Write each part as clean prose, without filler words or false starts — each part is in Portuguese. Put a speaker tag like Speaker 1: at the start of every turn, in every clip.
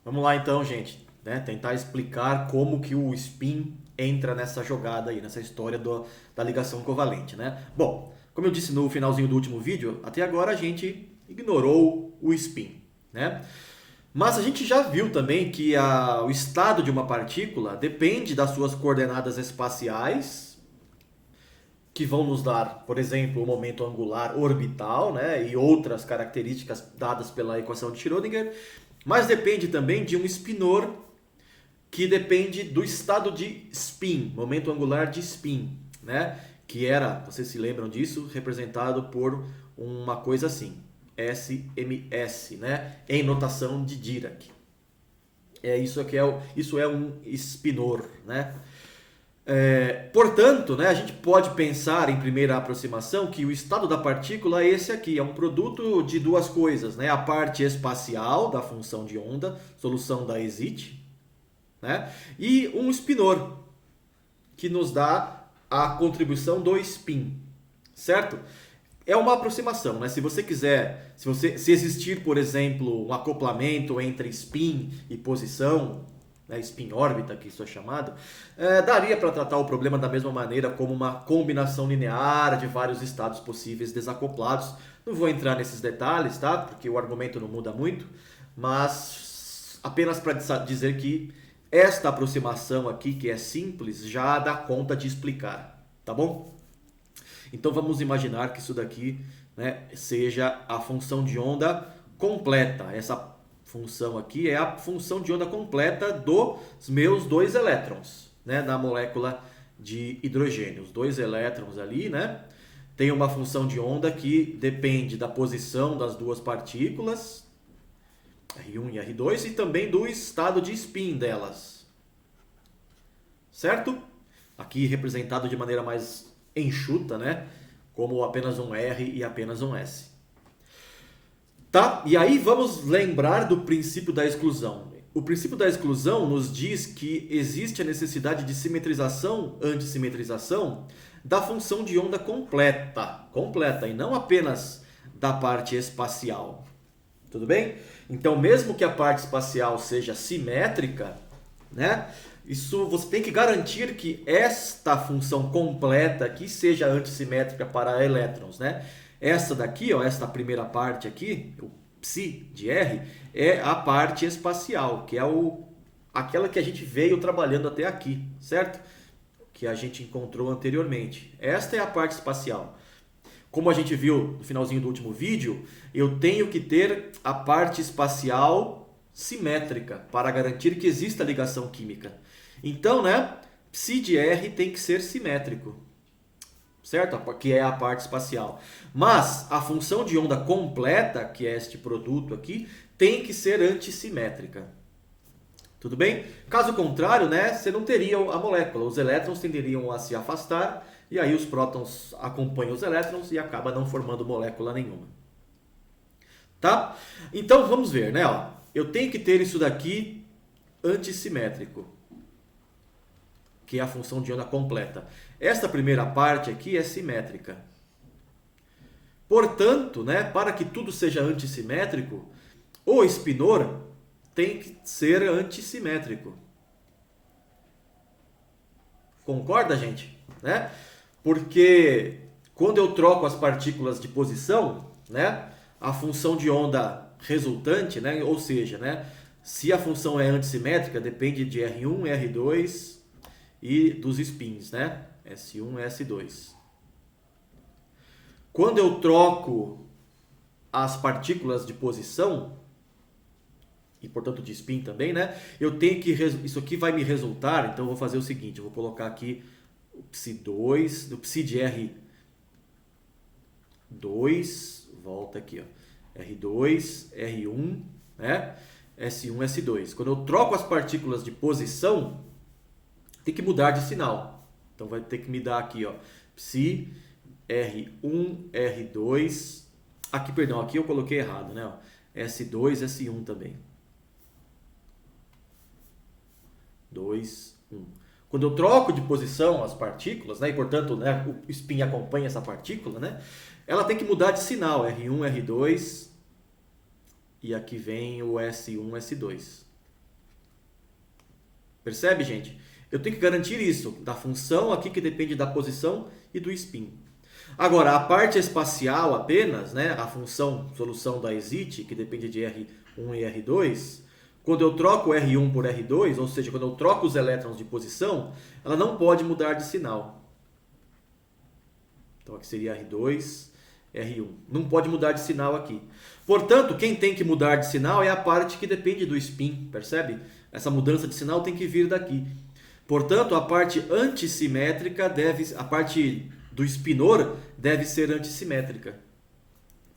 Speaker 1: Vamos lá então, gente, né? Tentar explicar como que o spin entra nessa jogada aí, nessa história da ligação covalente, né? Bom, como eu disse no finalzinho do último vídeo, até agora a gente ignorou o spin, né? Mas a gente já viu também que o estado de uma partícula depende das suas coordenadas espaciais, que vão nos dar, por exemplo, o momento angular orbital, né, e outras características dadas pela equação de Schrödinger, mas depende também de um spinor que depende do estado de spin, momento angular de spin, né, que era, vocês se lembram disso, representado por uma coisa assim, SMS, né, em notação de Dirac. Isso é um spinor, né? Portanto, né, a gente pode pensar em primeira aproximação que o estado da partícula é esse aqui, é um produto de duas coisas, né? A parte espacial da função de onda, solução da exit, né? E um spinor, que nos dá a contribuição do spin, certo? É uma aproximação, né? Se você quiser, se existir, por exemplo, um acoplamento entre spin e posição, né, spin órbita, que isso é chamado, daria para tratar o problema da mesma maneira, como uma combinação linear de vários estados possíveis desacoplados. Não vou entrar nesses detalhes, tá? Porque o argumento não muda muito, mas apenas para dizer que esta aproximação aqui, que é simples, já dá conta de explicar, tá bom? Então vamos imaginar que isso daqui, né, seja a função de onda completa. Essa função aqui é a função de onda completa dos meus dois elétrons, né, da molécula de hidrogênio. Os dois elétrons ali, né, tem uma função de onda que depende da posição das duas partículas, R1 e R2, e também do estado de spin delas. Certo? Aqui representado de maneira mais enxuta, né, como apenas um R e apenas um S. Tá? E aí vamos lembrar do princípio da exclusão. O princípio da exclusão nos diz que existe a necessidade de simetrização, antissimetrização, da função de onda completa, e não apenas da parte espacial. Tudo bem? Então, mesmo que a parte espacial seja simétrica, né, isso você tem que garantir que esta função completa aqui seja antissimétrica para elétrons, né? Essa daqui, ó, esta primeira parte aqui, o psi de R, é a parte espacial, que é aquela que a gente veio trabalhando até aqui, certo? Que a gente encontrou anteriormente. Esta é a parte espacial. Como a gente viu no finalzinho do último vídeo, eu tenho que ter a parte espacial simétrica para garantir que exista ligação química. Então, né, psi de R tem que ser simétrico, certo? Que é a parte espacial. Mas a função de onda completa, que é este produto aqui, tem que ser antissimétrica. Tudo bem? Caso contrário, né, você não teria a molécula. Os elétrons tenderiam a se afastar e aí os prótons acompanham os elétrons e acaba não formando molécula nenhuma. Tá? Então vamos ver, né? Ó, eu tenho que ter isso daqui antissimétrico, que é a função de onda completa. Esta primeira parte aqui é simétrica. Portanto, né, para que tudo seja antissimétrico, o spinor tem que ser antissimétrico. Concorda, gente? Né? Porque quando eu troco as partículas de posição, né, a função de onda resultante, né, ou seja, né, se a função é antissimétrica, depende de R1, R2 e dos spins, né, S1 e S2. Quando eu troco as partículas de posição, e portanto de spin também, né, eu tenho que, isso aqui vai me resultar, então eu vou fazer o seguinte, eu vou colocar aqui o psi2, o psi de R2, volta aqui, ó, R2, R1, né, S1, S2. Quando eu troco as partículas de posição, tem que mudar de sinal. Então vai ter que me dar aqui, ó, psi R1, R2, aqui, perdão, aqui eu coloquei errado, né, ó, S2, S1 também. 2, 1. Quando eu troco de posição as partículas, né, e portanto, né, o spin acompanha essa partícula, né, ela tem que mudar de sinal, R1, R2, e aqui vem o S1, S2. Percebe, gente? Eu tenho que garantir isso, da função aqui que depende da posição e do spin. Agora, a parte espacial apenas, né, a função solução da exit, que depende de R1 e R2, quando eu troco R1 por R2, ou seja, quando eu troco os elétrons de posição, ela não pode mudar de sinal. Então aqui seria R2, R1. Não pode mudar de sinal aqui. Portanto, quem tem que mudar de sinal é a parte que depende do spin, percebe? Essa mudança de sinal tem que vir daqui. Portanto, a parte antissimétrica a parte do spinor deve ser antissimétrica.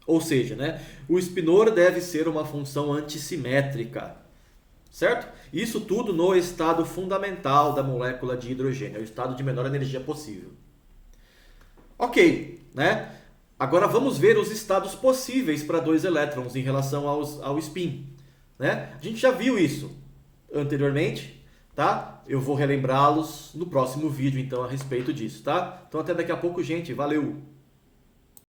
Speaker 1: Ou seja, né, o spinor deve ser uma função antissimétrica. Certo? Isso tudo no estado fundamental da molécula de hidrogênio, é o estado de menor energia possível. Ok, né? Agora vamos ver os estados possíveis para dois elétrons em relação ao spin. Né? A gente já viu isso anteriormente, tá? Eu vou relembrá-los no próximo vídeo, então, a respeito disso, tá? Então até daqui a pouco, gente. Valeu!